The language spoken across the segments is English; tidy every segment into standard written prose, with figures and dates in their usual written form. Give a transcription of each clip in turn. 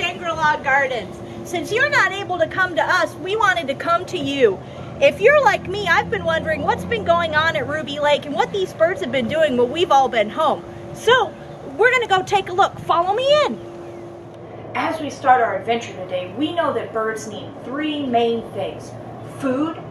Shangri-La Gardens. Since you're not able to come to us, we wanted to come to you. If you're like me, I've been wondering what's been going on at Ruby Lake and what these birds have been doing while we've all been home. So, we're gonna go take a look. Follow me in. As we start our adventure today, we know that birds need three main things: food,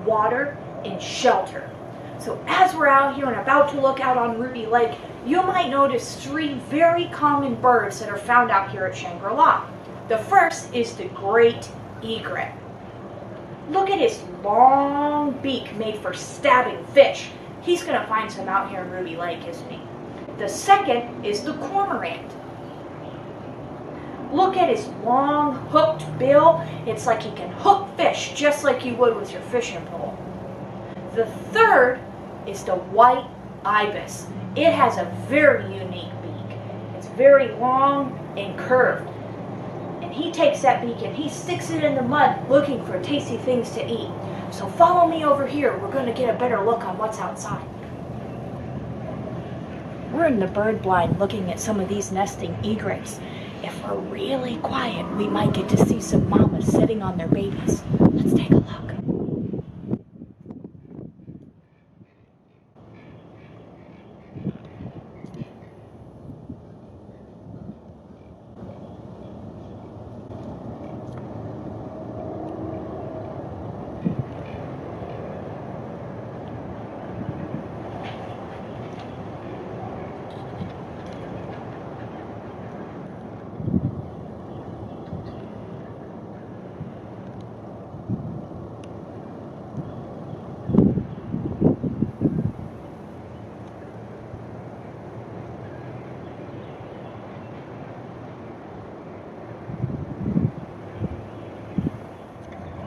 water, and shelter. So as we're out here and about to look out on Ruby Lake, you might notice three very common birds that are found out here at Shangri-La. The first is the great egret. Look at his long beak made for stabbing fish. He's going to find some out here in Ruby Lake, isn't he? The second is the cormorant. Look at his long hooked bill. It's like he can hook fish just like you would with your fishing pole. The third is the white ibis. It has a very unique beak. It's very long and curved. And he takes that beak and he sticks it in the mud looking for tasty things to eat. So follow me over here. We're going to get a better look on what's outside. We're in the bird blind looking at some of these nesting egrets. If we're really quiet, we might get to see some mamas sitting on their babies. Let's take a look.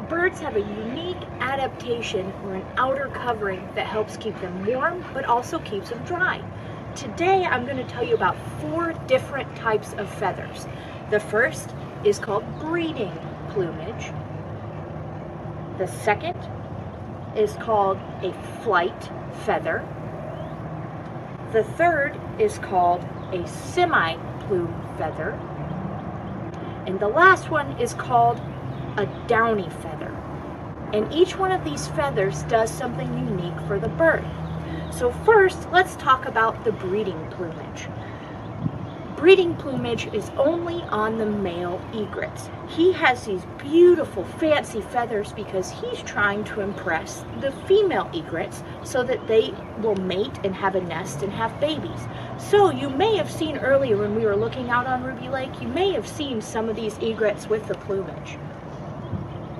Birds have a unique adaptation or an outer covering that helps keep them warm but also keeps them dry. Today I'm going to tell you about 4 different types of feathers. The first is called breeding plumage. The second is called a flight feather. The third is called a semi-plume feather. And the last one is called a downy feather. And each one of these feathers does something unique for the bird. So first, let's talk about the breeding plumage. Breeding plumage is only on the male egrets. He has these beautiful fancy feathers because he's trying to impress the female egrets so that they will mate and have a nest and have babies. So you may have seen earlier when we were looking out on Ruby Lake, you may have seen some of these egrets with the plumage.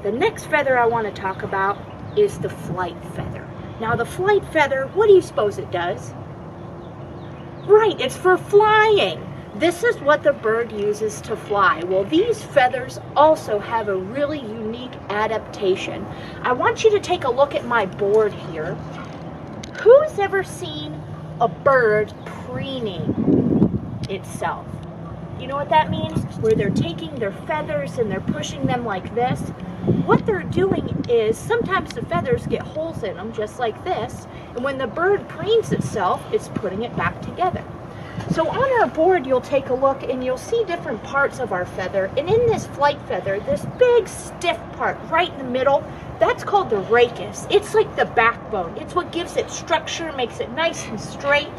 The next feather I want to talk about is the flight feather. Now the flight feather, what do you suppose it does? Right, it's for flying. This is what the bird uses to fly. Well, these feathers also have a really unique adaptation. I want you to take a look at my board here. Who's ever seen a bird preening itself? You know what that means? Where they're taking their feathers and they're pushing them like this. What they're doing is sometimes the feathers get holes in them just like this, and when the bird preens itself, it's putting it back together. So on our board you'll take a look and you'll see different parts of our feather, and in this flight feather, this big stiff part right in the middle, that's called the rachis. It's like the backbone. It's what gives it structure, makes it nice and straight.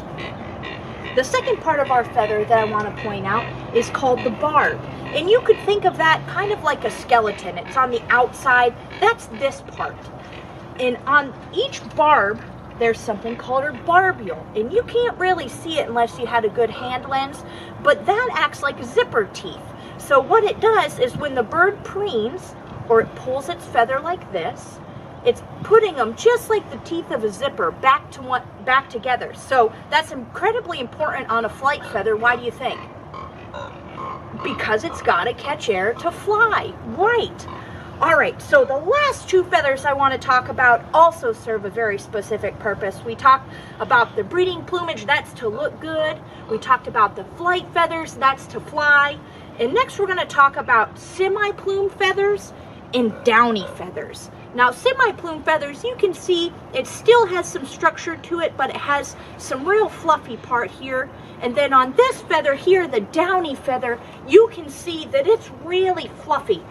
The second part of our feather that I want to point out is called the barb. And you could think of that kind of like a skeleton. It's on the outside. That's this part. And on each barb, there's something called a barbule. And you can't really see it unless you had a good hand lens, but that acts like zipper teeth. So what it does is when the bird preens, or it pulls its feather like this, it's putting them just like the teeth of a zipper back together. So that's incredibly important on a flight feather. Why do you think? Because it's got to catch air to fly. Right. All right, so the last 2 feathers I want to talk about also serve a very specific purpose. We talked about the breeding plumage, that's to look good. We talked about the flight feathers, that's to fly. And next we're going to talk about semi-plume feathers and downy feathers. Now semi-plume feathers, you can see it still has some structure to it, but it has some real fluffy part here. And then on this feather here, the downy feather, you can see that it's really fluffy.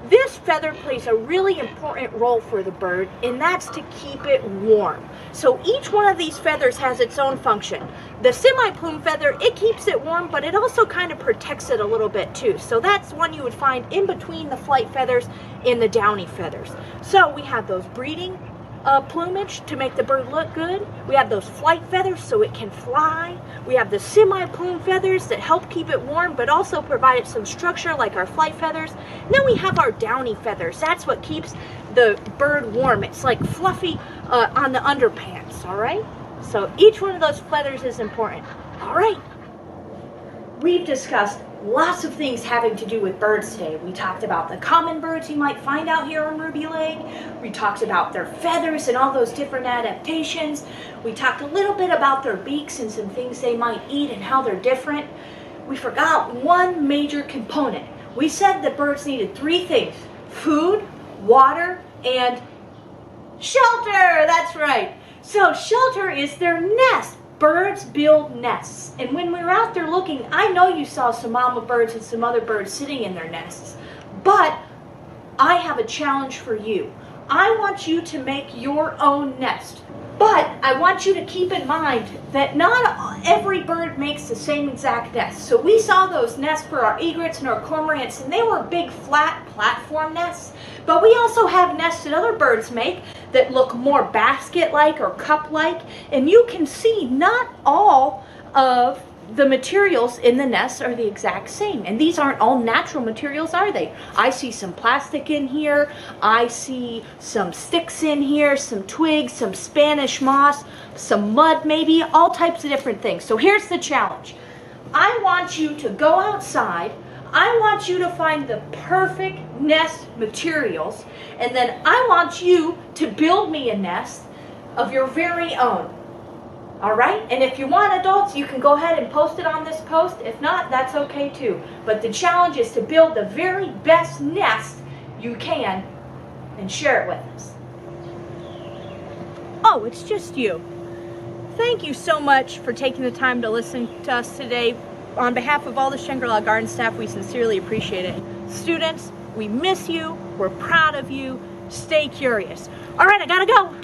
This feather plays a really important role for the bird, and that's to keep it warm. So each one of these feathers has its own function. The semi-plume feather, it keeps it warm, but it also kind of protects it a little bit too. So that's one you would find in between the flight feathers and the downy feathers. So we have those breeding plumage to make the bird look good. We have those flight feathers so it can fly. We have the semi-plume feathers that help keep it warm but also provide some structure like our flight feathers. And then we have our downy feathers. That's what keeps the bird warm. It's like fluffy on the underpants, all right? So each one of those feathers is important. All right. We've discussed lots of things having to do with birds today. We talked about the common birds you might find out here on Ruby Lake. We talked about their feathers and all those different adaptations. We talked a little bit about their beaks and some things they might eat and how they're different. We forgot one major component. We said that birds needed 3 things: food, water, and shelter. That's right. So shelter is their nest. Birds build nests, and when we were out there looking, I know you saw some mama birds and some other birds sitting in their nests, but I have a challenge for you. I want you to make your own nest, but I want you to keep in mind that not every bird makes the same exact nest. So we saw those nests for our egrets and our cormorants, and they were big flat platform nests, but we also have nests that other birds make that look more basket-like or cup-like, and you can see not all of the materials in the nests are the exact same. And these aren't all natural materials, are they? I see some plastic in here, I see some sticks in here, some twigs, some Spanish moss, some mud maybe, all types of different things. So here's the challenge. I want you to go outside, I want you to find the perfect nest materials, and then I want you to build me a nest of your very own. All right? And if you want adults, you can go ahead and post it on this post. If not, that's okay too. But the challenge is to build the very best nest you can and share it with us. Oh, it's just you. Thank you so much for taking the time to listen to us today. On behalf of all the Shangri-La Garden staff, we sincerely appreciate it. Students, we miss you. We're proud of you. Stay curious. All right, I gotta go.